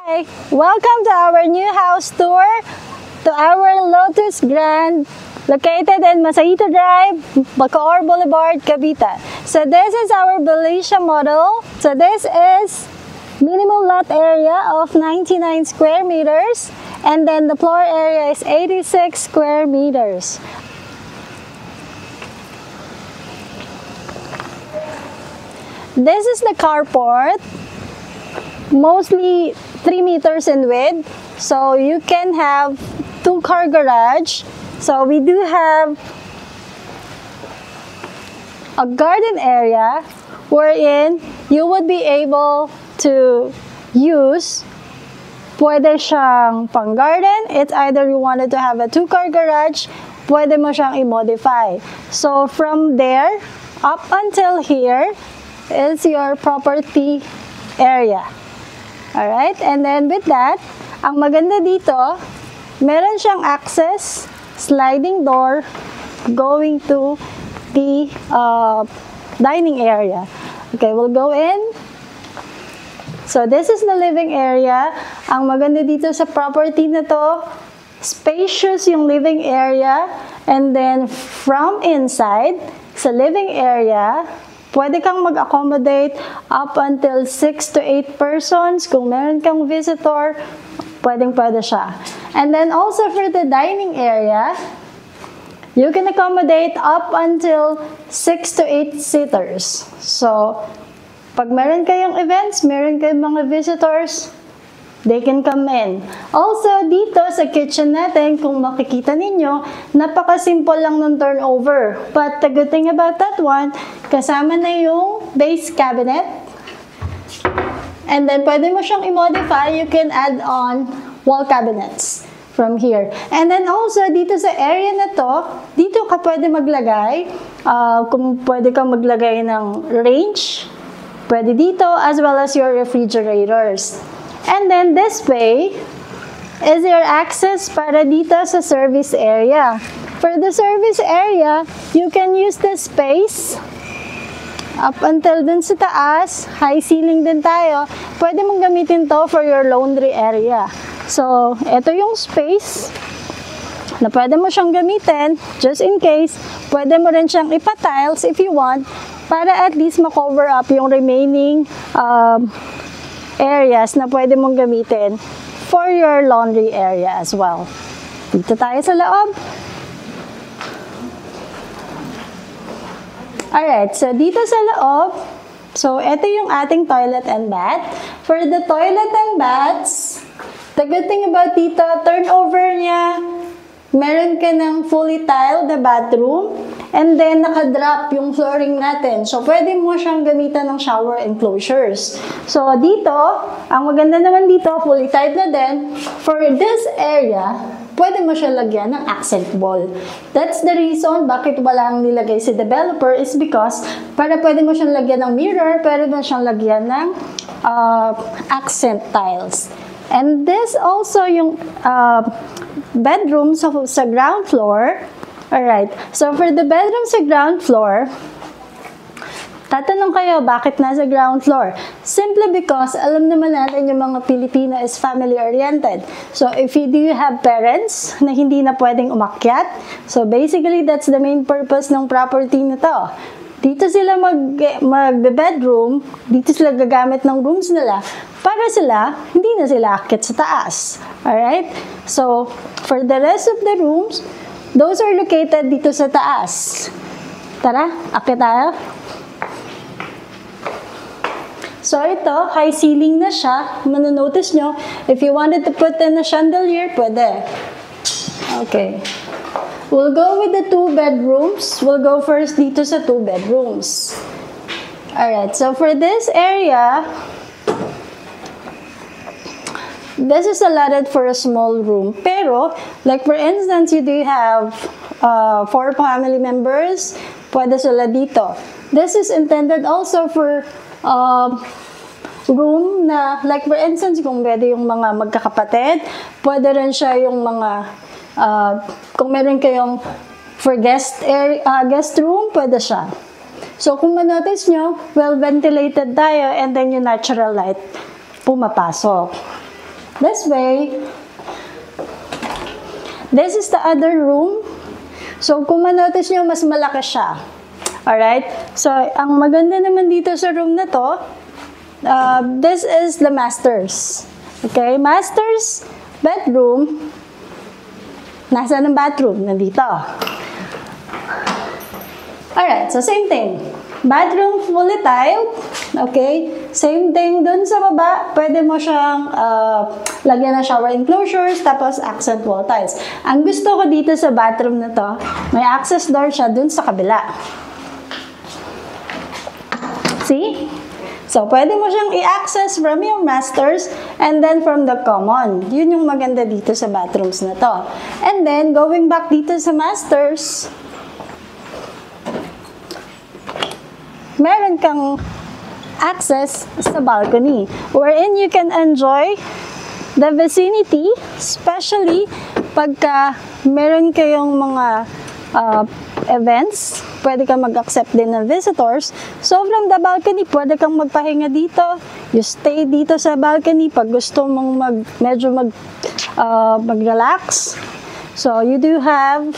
Hi! Welcome to our new house tour to our Lotus Grand located in Masaito Drive, Bacoor Boulevard, Cavite. So this is our Belisha model. So this is minimum lot area of 99 square meters and then the floor area is 86 square meters. This is the carport, mostly 3 meters in width, so you can have 2-car garage. So we do have a garden area wherein you would be able to use. Pwede siyang pang garden. It's either you wanted to have a 2-car garage, pwede mo siyang i-modify. So from there up until here is your property area. Alright, and then with that, ang maganda dito, meron siyang access, sliding door, going to the dining area. Okay, we'll go in. So this is the living area. Ang maganda dito sa property na to, spacious yung living area, and then from inside, sa living area, pwede kang mag-accommodate up until 6 to 8 persons. Kung meron kang visitor, pwedeng-pwede siya. And then also for the dining area, you can accommodate up until 6 to 8 seaters. So, pag meron kayong events, meron kayong mga visitors, they can come in. Also, dito sa kitchen natin, kung makikita ninyo, napaka-simple lang ng turnover. But the good thing about that one, kasama na yung base cabinet. And then, pwede mo siyang i-modify. You can add on wall cabinets from here. And then also, dito sa area na to, dito ka pwede maglagay. Kung pwede kang maglagay ng range, pwede dito, as well as your refrigerators. And then this way is your access para dito sa service area. For the service area, you can use the space up until dun sa taas. High ceiling din tayo. Pwede mong gamitin to for your laundry area. So, ito yung space na pwede mo siyang gamitin just in case. Pwede mo rin siyang ipa-tiles if you want para at least ma-cover up yung remaining areas na pwede mong gamitin for your laundry area as well. Dito tayo sa loob. Alright, so dito sa loob, so ito yung ating toilet and bath. For the toilet and baths, the good thing about dito, turnover niya, meron ka ng fully tiled na bathroom, and then naka-drop yung flooring natin. So, pwede mo siyang gamitan ng shower enclosures. So, dito, ang maganda naman dito, fully tiled na din. For this area, pwede mo siya lagyan ng accent wall. That's the reason bakit walang nilagay si developer is because para pwede mo siyang lagyan ng mirror, pwede mo siyang lagyan ng accent tiles. And this also yung bedroom sa ground floor. Alright, so for the bedroom sa ground floor, tatanong kayo, bakit nasa ground floor? Simply because, alam naman natin yung mga Pilipino is family-oriented. So, if you do have parents na hindi na pwedeng umakyat, so basically, that's the main purpose ng property na to. Dito sila mag-bedroom, dito sila gagamit ng rooms nila, para sila, hindi na sila akyat sa taas. Alright? So, for the rest of the rooms, those are located dito sa taas. Tara, akyat tayo. So, ito, high ceiling na siya. Manonotice nyo, if you wanted to put in a chandelier, pwede. Okay. We'll go with the 2 bedrooms. We'll go first dito sa 2 bedrooms. Alright, so for this area, this is allotted for a small room. Pero, like for instance, you do have 4 family members, pwede sila dito. This is intended also for room na, like for instance, kung pwede yung mga magkakapatid, pwede rin siya yung mga, kung meron kayong for guest room, pwede siya. So, kung manotice nyo, well ventilated tayo and then yung natural light pumapasok. this way. This is the other room. So, kung manotice nyo, mas malaki siya. Alright? So, ang maganda naman dito sa room na to, this is the master's. Okay? Master's bedroom. Nasaan ang bathroom? Nandito. Alright, so same thing. Bathroom fully tiled. Okay? Same thing dun sa baba. Pwede mo siyang lagyan ng shower enclosures, tapos accent wall tiles. Ang gusto ko dito sa bathroom na to, may access door siya dun sa kabila. See? So, pwede mo siyang i-access from yung masters and then from the common. Yun yung maganda dito sa bathrooms na to. And then, going back dito sa masters, meron kang access sa balcony wherein you can enjoy the vicinity, especially pagka meron kayong mga events, pwede kang mag-accept din ng visitors. So, from the balcony, pwede kang magpahinga dito. You stay dito sa balcony pag gusto mong medyo mag-relax. So, you do have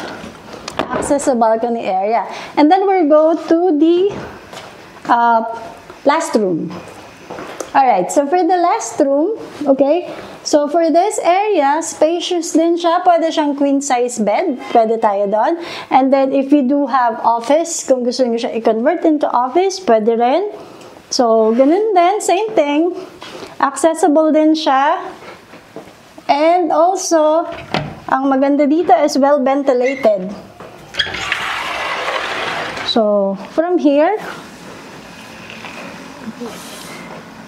access sa balcony area. And then, we'll go to the last room. Alright, so for the last room, okay, so for this area, spacious din siya. Pwede siyang queen size bed. Pwede tayo doon. And then, if you do have office, kung gusto niyo siya i-convert into office, pwede rin. So, ganun din, same thing. Accessible din siya. And also, ang maganda dito is well ventilated. So, from here,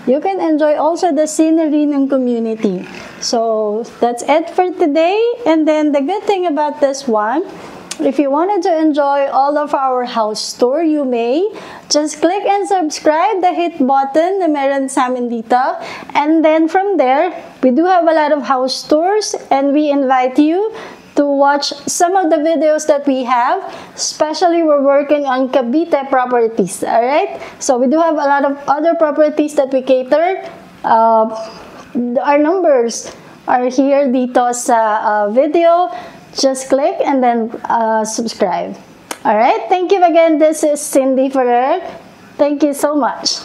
you can enjoy also the scenery ng community. So, that's it for today. And then, the good thing about this one, if you wanted to enjoy all of our house tour, you may just click and subscribe, the hit button na meron sa amin dito. And then, from there, we do have a lot of house tours and we invite you to watch some of the videos that we have, especially we're working on Cavite properties, alright? So we do have a lot of other properties that we cater. Our numbers are here dito sa video. Just click and then subscribe. Alright, thank you again. This is Cindy Ferrer. Thank you so much.